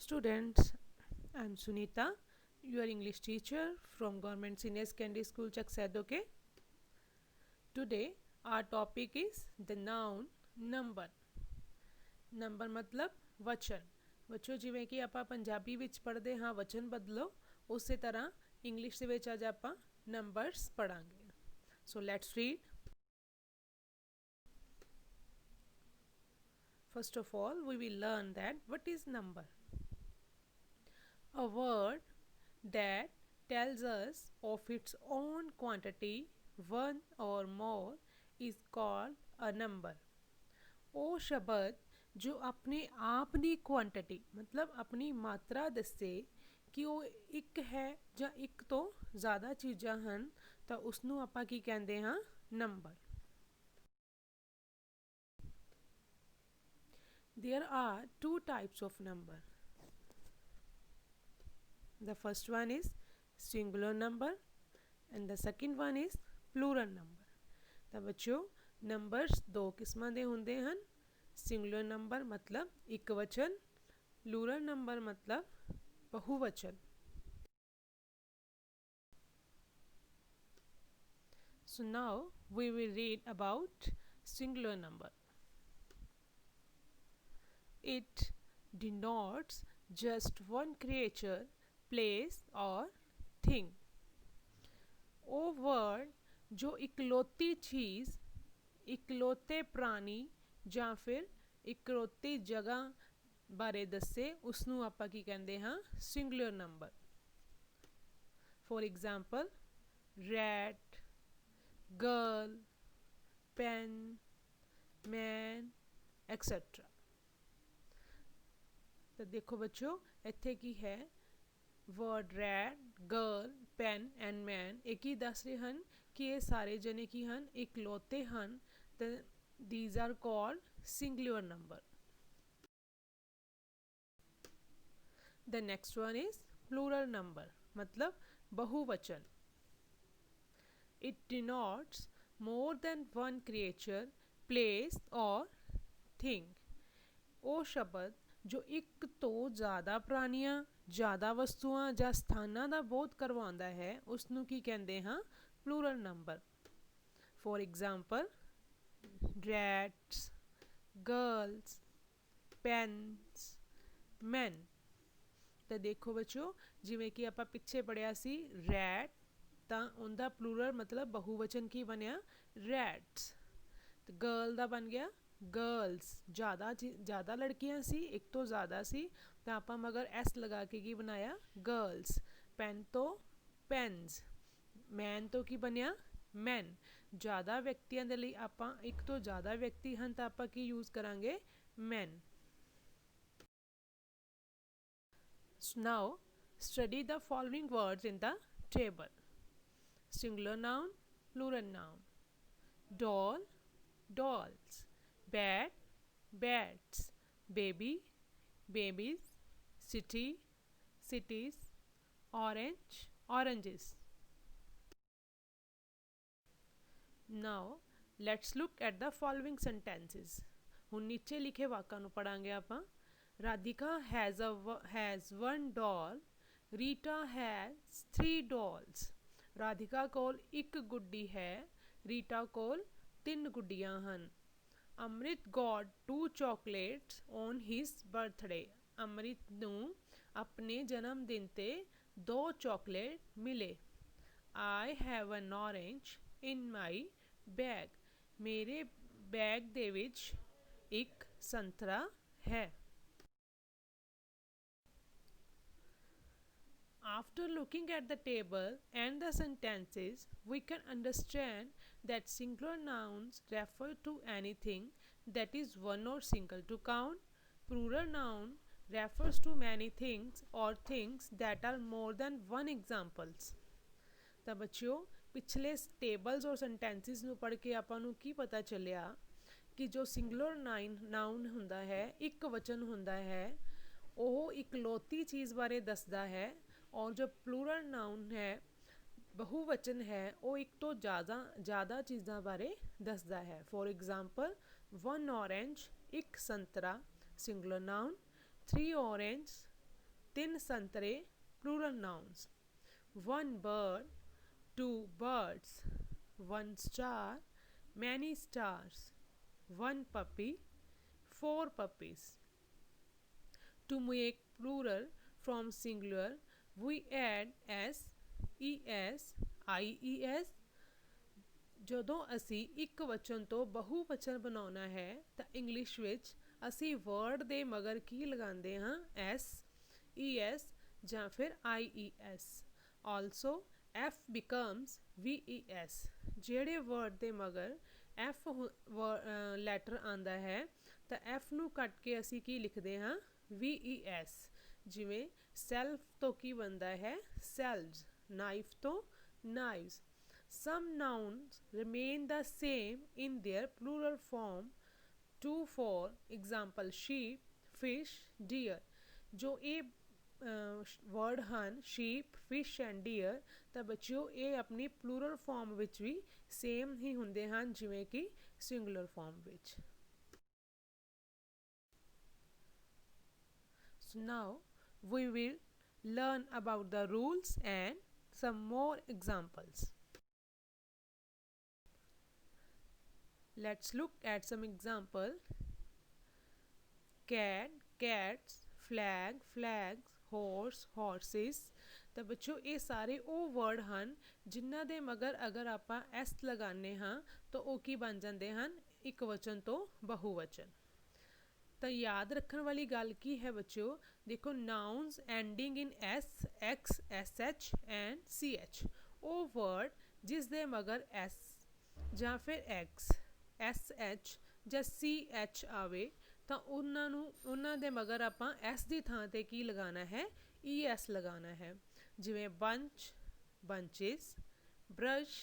students, I'm Sunita, your English teacher from Government Senior Secondary School Chaksed. Okay. Today our topic is the noun number. Number ਮਤਲਬ ਵਚਨ। ਬੱਚੋ ਜਿਵੇਂ ਕਿ ਆਪਾਂ ਪੰਜਾਬੀ ਵਿੱਚ ਪੜ੍ਹਦੇ ਹਾਂ ਵਚਨ ਬਦਲੋ, ਉਸੇ ਤਰ੍ਹਾਂ ਇੰਗਲਿਸ਼ ਦੇ ਵਿੱਚ ਅੱਜ ਆਪਾਂ ਨੰਬਰਸ ਪੜਾਂਗੇ। So let's read. First of all, we will learn that what is number. A word that tells us of its own quantity, one or more, is called a number. ਉਹ ਸ਼ਬਦ ਜੋ ਆਪਣੇ ਆਪ ਦੀ ਕੁਆਂਟਿਟੀ ਮਤਲਬ ਆਪਣੀ ਮਾਤਰਾ ਦੱਸੇ ਕਿ ਉਹ ਇੱਕ ਹੈ ਜਾਂ ਇੱਕ ਤੋਂ ਜ਼ਿਆਦਾ ਚੀਜ਼ਾਂ ਹਨ ਤਾਂ ਉਸਨੂੰ ਆਪਾਂ ਕੀ ਕਹਿੰਦੇ ਹਾਂ? Number. There are two types of number. The first one is singular number and the second one is plural number. ਤਾਂ ਬੱਚਿਓ ਨੰਬਰਸ ਦੋ ਕਿਸਮਾਂ ਦੇ ਹੁੰਦੇ ਹਨ। ਸਿੰਗੂਲਰ ਨੰਬਰ ਮਤਲਬ ਇੱਕ ਵਚਨ, ਪਲੂਰਲ ਨੰਬਰ ਮਤਲਬ ਬਹੁਵਚਨ। So now we will read about singular number. It denotes just one creature, place or thing. ਉਹ word ਜੋ ਇਕਲੌਤੀ ਚੀਜ਼, ਇਕਲੌਤੇ ਪ੍ਰਾਣੀ ਜਾਂ ਫਿਰ ਇਕਲੌਤੀ ਜਗ੍ਹਾ ਬਾਰੇ ਦੱਸੇ ਉਸਨੂੰ ਆਪਾਂ ਕੀ ਕਹਿੰਦੇ ਹਾਂ? Singular number. For example rat, girl, pen, man etcetera. ਤਾਂ ਦੇਖੋ ਬੱਚੋ ਇੱਥੇ ਕੀ ਹੈ? Word rat, girl, pen and man ਇਹ ਕੀ ਦੱਸ ਰਹੇ ਹਨ ਕਿ ਇਹ ਸਾਰੇ ਜਣੇ ਕੀ ਹਨ? ਇਕਲੌਤੇ ਹਨ। ਤਾਂ these are called singular number. The next one is plural number मतलब बहुवचन. It denotes more than one creature, place or thing. ਉਹ ਸ਼ਬਦ ਜੋ ਇੱਕ ਤੋਂ ਜ਼ਿਆਦਾ ਪ੍ਰਾਣੀਆਂ, ਜ਼ਿਆਦਾ ਵਸਤੂਆਂ ਜਾਂ ਸਥਾਨਾਂ ਦਾ ਬੋਧ ਕਰਵਾਉਂਦਾ ਹੈ ਉਸਨੂੰ ਕੀ ਕਹਿੰਦੇ ਹਾਂ? Plural number. For example rats, girls, pens, men। ਤਾਂ ਦੇਖੋ ਬੱਚੋ ਜਿਵੇਂ ਕਿ ਆਪਾਂ ਪਿੱਛੇ ਪੜ੍ਹਿਆ ਸੀ ਰੈਟ ਤਾਂ ਉਹਦਾ ਪਲੂਰਲ ਮਤਲਬ ਬਹੁਵਚਨ ਕੀ ਬਣਿਆ? ਰੈਟਸ। ਤੇ ਗਰਲ ਦਾ ਬਣ ਗਿਆ ਗਰਲਸ। ਜ਼ਿਆਦਾ ਲੜਕੀਆਂ ਸੀ, ਇੱਕ ਤੋਂ ਜ਼ਿਆਦਾ ਸੀ ਤਾਂ ਆਪਾਂ ਮਗਰ ਐਸ ਲਗਾ ਕੇ ਕੀ ਬਣਾਇਆ? ਗਰਲਸ। ਪੈਨ ਤੋਂ ਪੈਨਸ। ਮੈਨ ਤੋਂ ਕੀ ਬਣਿਆ? ਮੈਨ। ਜ਼ਿਆਦਾ ਵਿਅਕਤੀਆਂ ਦੇ ਲਈ ਆਪਾਂ ਇੱਕ ਤੋਂ ਜ਼ਿਆਦਾ ਵਿਅਕਤੀ ਹਨ ਤਾਂ ਆਪਾਂ ਕੀ ਯੂਜ਼ ਕਰਾਂਗੇ? ਮੈਨ। Now study the following words in the table. Singular noun, plural noun. Doll, dolls. Bat, bats. Baby, babies. City, cities. Orange, oranges. Now let's look at the following sentences. ਹੁਣ ਨੀਚੇ ਲਿਖੇ ਵਾਕਾਂ ਨੂੰ ਪੜਾਂਗੇ ਆਪਾਂ। Radhika has one doll. Rita has 3 dolls. Radhika ਕੋਲ ਇੱਕ ਗੁੱਡੀ ਹੈ, ਰੀਟਾ ਕੋਲ 3 ਗੁੱਡੀਆਂ ਹਨ। ਅੰਮ੍ਰਿਤ got 2 chocolates on his birthday. ਅੰਮ੍ਰਿਤ ਨੂੰ ਆਪਣੇ ਜਨਮ ਦਿਨ ਤੇ 2 ਚੋਕਲੇਟ ਮਿਲੇ। I have an orange in my bag. ਮੇਰੇ ਬੈਗ ਦੇ ਵਿੱਚ ਇੱਕ ਸੰਤਰਾ ਹੈ। After looking at the table and the sentences, we can understand that singular nouns refer to anything that is one or single to count. Plural noun refers to many things or things that are more than one examples. ਤਾਂ ਬੱਚਿਓ ਪਿਛਲੇ tables ਔਰ ਸੈਂਟੈਂਸਿਸ ਨੂੰ ਪੜ੍ਹ ਕੇ ਆਪਾਂ ਨੂੰ ਕੀ ਪਤਾ ਚੱਲਿਆ ਕਿ ਜੋ ਸਿੰਗੂਲਰ ਨਾਊਨ ਹੁੰਦਾ ਹੈ, ਇੱਕ ਵਚਨ ਹੁੰਦਾ ਹੈ, ਉਹ ਇਕਲੌਤੀ ਚੀਜ਼ ਬਾਰੇ ਦੱਸਦਾ ਹੈ ਔਰ ਜੋ ਪਲੂਰਲ ਨਾਊਨ ਹੈ, ਬਹੁਵਚਨ ਹੈ, ਉਹ ਇੱਕ ਤੋਂ ਜ਼ਿਆਦਾ ਚੀਜ਼ਾਂ ਬਾਰੇ ਦੱਸਦਾ ਹੈ। ਫੋਰ ਐਗਜ਼ਾਮਪਲ 1 orange, ਇੱਕ ਸੰਤਰਾ, ਸਿੰਗੂਲਰ ਨਾਊਨ, 3 orange, 3 संतरे plural nouns. 1 bird, 2 birds, 1 star, many stars, 1 puppy, 4 puppies. To make plural from singular, we add s, es, ies. ਜਦੋਂ ਅਸੀਂ ਇੱਕ ਵਚਨ ਤੋਂ ਬਹੁ ਵਚਨ ਬਣਾਉਣਾ ਹੈ ਤਾਂ ਇੰਗਲਿਸ਼ ਵਿੱਚ ਅਸੀਂ ਵਰਡ ਦੇ ਮਗਰ ਕੀ ਲਗਾਉਂਦੇ ਹਾਂ, ਐਸ, ਈ ਐਸ ਜਾਂ ਫਿਰ I E S. Also F becomes V E S. ਜਿਹੜੇ ਵਰਡ ਦੇ ਮਗਰ ਐਫ ਲੈਟਰ ਆਉਂਦਾ ਹੈ ਤਾਂ ਐਫ ਨੂੰ ਕੱਟ ਕੇ ਅਸੀਂ ਕੀ ਲਿਖਦੇ ਹਾਂ, ਵੀ ਈ ਐਸ. ਜਿਵੇਂ ਸੈਲਫ ਤੋਂ ਕੀ ਬਣਦਾ ਹੈ, ਸੈਲਵਸ. ਨਾਈਫ ਤੋਂ ਨਾਈਵਸ. Some nouns remain the same in their plural form to, for example, sheep, fish, deer. ਜੋ ਇਹ ਵਰਡ ਹਨ sheep, fish and deer ਤਾਂ ਬੱਚਿਓ ਇਹ ਆਪਣੀ plural form ਵਿੱਚ ਵੀ ਸੇਮ ਹੀ ਹੁੰਦੇ ਹਨ ਜਿਵੇਂ ਕਿ singular form ਵਿੱਚ. So now we will learn about the rules and some more examples. Let's look at some example. Cat, cats, flag, flags, horse, horses. ਤਾਂ ਬੱਚੋ ਇਹ ਸਾਰੇ ਉਹ ਵਰਡ ਹਨ ਜਿਨ੍ਹਾਂ ਦੇ ਮਗਰ ਅਗਰ ਆਪਾਂ ਐਸ ਲਗਾਉਂਦੇ ਹਾਂ ਤਾਂ ਉਹ ਕੀ ਬਣ ਜਾਂਦੇ ਹਨ, ਇੱਕ ਵਚਨ ਤੋਂ ਬਹੁਵਚਨ. ਤਾਂ ਯਾਦ ਰੱਖਣ ਵਾਲੀ ਗੱਲ ਕੀ ਹੈ ਬੱਚਿਓ, ਦੇਖੋ nouns ending in S, X, S H and C H. ਉਹ ਵਰਡ ਜਿਸ ਦੇ ਮਗਰ ਐਸ ਜਾਂ ਫਿਰ ਐਕਸ, ਐਸ ਐਚ ਜਾਂ ਸੀ ਐਚ ਆਵੇ ਤਾਂ ਉਹਨਾਂ ਦੇ ਮਗਰ ਆਪਾਂ ਐਸ ਦੀ ਥਾਂ 'ਤੇ ਕੀ ਲਗਾਉਣਾ ਹੈ, ਈ ਐਸ ਲਗਾਉਣਾ ਹੈ. ਜਿਵੇਂ ਬੰਚ, ਬੰਚਿਸ, ਬਰਸ਼,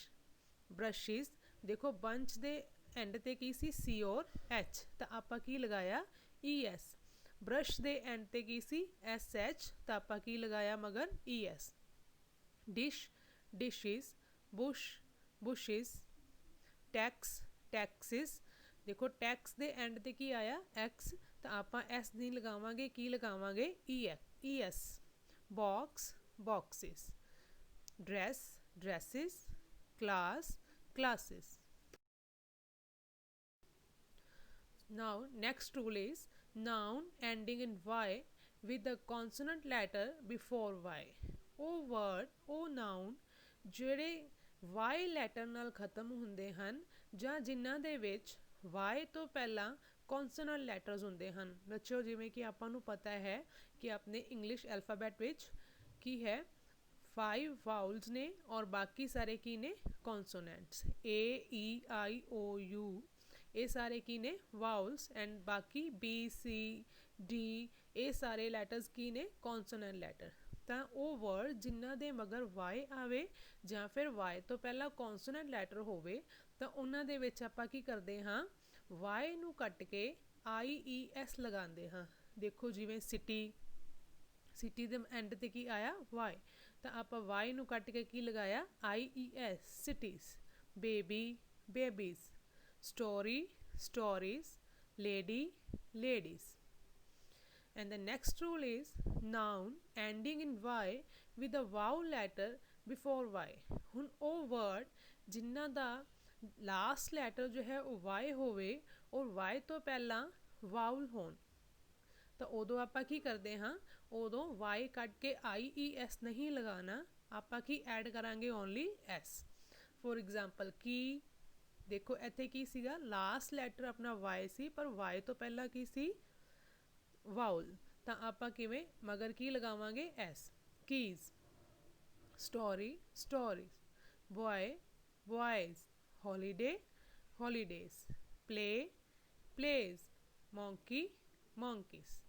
ਬਰਸ਼ਿਸ. ਦੇਖੋ ਬੰਚ ਦੇ ਐਂਡ 'ਤੇ ਕੀ ਸੀ, ਸੀ ਔਰ ਐਚ ਤਾਂ ਆਪਾਂ ਕੀ ਲਗਾਇਆ, ਈ ਐਸ. ਬਰਸ਼ ਦੇ ਐਂਡ 'ਤੇ ਕੀ ਸੀ, ਐਸ ਐਚ ਤਾਂ ਆਪਾਂ ਕੀ ਲਗਾਇਆ ਮਗਰ, E S. Dish, dishes, bush, bushes. Tax, taxes. ਦੇਖੋ ਟੈਕਸ ਦੇ ਐਂਡ 'ਤੇ ਕੀ ਆਇਆ, ਐਕਸ ਤਾਂ ਆਪਾਂ ਐਸ ਨਹੀਂ ਲਗਾਵਾਂਗੇ, ਕੀ ਲਗਾਵਾਂਗੇ, E S. Box, boxes. Dress, dresses. Class, classes. Now next rule is noun ending in y with the consonant letter before y. ਉਹ word, ਉਹ noun ਜਿਹੜੇ y ਲੈਟਰ ਨਾਲ ਖਤਮ ਹੁੰਦੇ ਹਨ ਜਾਂ ਜਿਨ੍ਹਾਂ ਦੇ ਵਿੱਚ y ਤੋਂ ਪਹਿਲਾਂ ਕੌਂਸੋਨੈਂਟ ਲੈਟਰਸ ਹੁੰਦੇ ਹਨ. ਬੱਚਿਓ ਜਿਵੇਂ ਕਿ ਆਪਾਂ ਨੂੰ ਪਤਾ ਹੈ ਕਿ ਆਪਣੇ ਇੰਗਲਿਸ਼ ਐਲਫਾਬੈਟ ਵਿੱਚ ਕੀ ਹੈ, 5 ਵਾਊਲਸ ਨੇ ਔਰ ਬਾਕੀ ਸਾਰੇ ਕੀ ਨੇ, ਕੌਂਸੋਨੈਂਟਸ. ਏ, ਈ, ਆਈ, ਓ, ਯੂ ਇਹ ਸਾਰੇ ਕੀ ਨੇ, ਵਾਊਲਸ. ਐਂਡ ਬਾਕੀ ਬੀ, ਸੀ, ਡੀ ਇਹ ਸਾਰੇ ਲੈਟਰਸ ਕੀ ਨੇ, ਕੌਂਸੋਨੈਂਟ ਲੈਟਰ. ਤਾਂ ਉਹ ਵਰਡ ਜਿਨ੍ਹਾਂ ਦੇ ਮਗਰ ਵਾਈ ਆਵੇ ਜਾਂ ਫਿਰ ਵਾਈ ਤੋਂ ਪਹਿਲਾਂ ਕੌਂਸੋਨੈਂਟ ਲੈਟਰ ਹੋਵੇ ਤਾਂ ਉਹਨਾਂ ਦੇ ਵਿੱਚ ਆਪਾਂ ਕੀ ਕਰਦੇ ਹਾਂ, ਵਾਈ ਨੂੰ ਕੱਟ ਕੇ ਆਈ ਈ ਐਸ ਲਗਾਉਂਦੇ ਹਾਂ. ਦੇਖੋ ਜਿਵੇਂ ਸਿਟੀ, ਸਿਟੀ ਦੇ ਐਂਡ 'ਤੇ ਕੀ ਆਇਆ, ਵਾਈ ਤਾਂ ਆਪਾਂ ਵਾਈ ਨੂੰ ਕੱਟ ਕੇ ਕੀ ਲਗਾਇਆ, I E S, cities. Baby, babies. Story, stories. Lady, ladies. And the next rule is noun ending in y with the vowel letter before y. ਹੁਣ ਉਹ ਵਰਡ ਜਿਨ੍ਹਾਂ ਦਾ ਲਾਸਟ ਲੈਟਰ ਜੋ ਹੈ ਉਹ y ਹੋਵੇ ਔਰ y ਤੋਂ ਪਹਿਲਾਂ ਵਾਊਲ ਹੋਣ ਤਾਂ ਉਦੋਂ ਆਪਾਂ ਕੀ ਕਰਦੇ ਹਾਂ, ਉਦੋਂ y ਕੱਟ ਕੇ ਆਈ ਈ ਐਸ ਨਹੀਂ ਲਗਾਉਣਾ, ਆਪਾਂ ਕੀ ਐਡ ਕਰਾਂਗੇ, ਓਨਲੀ ਐਸ. ਫੋਰ ਐਗਜ਼ਾਮਪਲ ਕੀ, ਦੇਖੋ ਇੱਥੇ ਕੀ ਸੀਗਾ, ਲਾਸਟ ਲੈਟਰ ਆਪਣਾ ਵਾਈ ਸੀ ਪਰ ਵਾਈ ਤੋਂ ਪਹਿਲਾਂ ਕੀ ਸੀ, ਵਾਊਲ ਤਾਂ ਆਪਾਂ ਕਿਵੇਂ ਮਗਰ ਕੀ ਲਗਾਵਾਂਗੇ, S. Keys. Story, stories. Boy, ਬॉयਜ਼. Holiday, holidays. Play, plays. monkey, monkeys.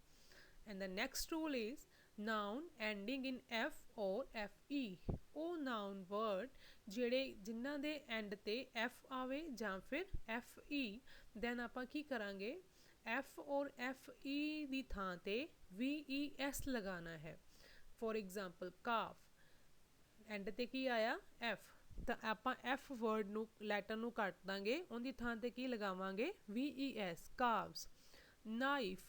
And the next rule is noun ending in f or fe. ਉਹ noun word ਜਿਹੜੇ ਜਿਨ੍ਹਾਂ ਦੇ ਐਂਡ 'ਤੇ ਐਫ ਆਵੇ ਜਾਂ ਫਿਰ ਐਫ ਈ, ਦੈਨ ਆਪਾਂ ਕੀ ਕਰਾਂਗੇ, ਐਫ ਔਰ ਐਫ ਈ ਦੀ ਥਾਂ 'ਤੇ ਵੀ ਈ ਐਸ ਲਗਾਉਣਾ ਹੈ. ਫੋਰ ਐਗਜ਼ਾਮਪਲ ਕਾਫ, ਐਂਡ 'ਤੇ ਕੀ ਆਇਆ, ਐਫ ਤਾਂ ਆਪਾਂ ਐਫ ਵਰਡ ਨੂੰ ਲੈਟਰ ਨੂੰ ਕੱਟ ਦਾਂਗੇ, ਉਹਦੀ ਥਾਂ 'ਤੇ ਕੀ ਲਗਾਵਾਂਗੇ, ਵੀ ਈ ਐਸ, ਕਾਵਸ. ਨਾਈਫ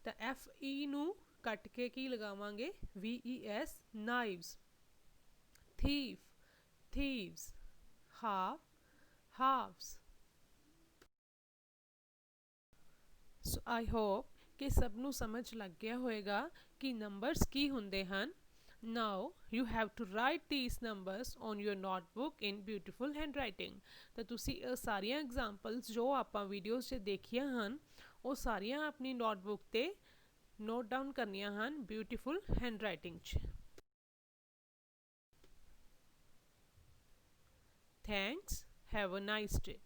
ਤਾਂ ਐਫ ਈ ਨੂੰ ਕੱਟ ਕੇ ਕੀ ਲਗਾਵਾਂਗੇ VES knives thief thieves half halves so I hope ਕਿ ਸਭ ਨੂੰ ਸਮਝ ਲੱਗ ਗਿਆ ਹੋਏਗਾ ਕਿ ਨੰਬਰਸ ਕੀ ਹੁੰਦੇ ਹਨ Now you have to write these numbers on your notebook in beautiful handwriting ਤਾਂ ਤੁਸੀਂ ਇਹ ਸਾਰੀਆਂ ਐਗਜ਼ਾਮਪਲਸ ਜੋ ਆਪਾਂ ਵੀਡੀਓਜ਼ 'ਚ ਦੇਖੀਆਂ ਹਨ ਉਹ ਸਾਰੀਆਂ ਆਪਣੀ ਨੋਟਬੁੱਕ ਤੇ ਨੋਟ ਡਾਊਨ ਕਰਨੀਆਂ ਹਨ ਬਿਊਟੀਫੁਲ ਹੈਂਡਰਾਈਟਿੰਗ 'ਚ Thanks. Have a nice day.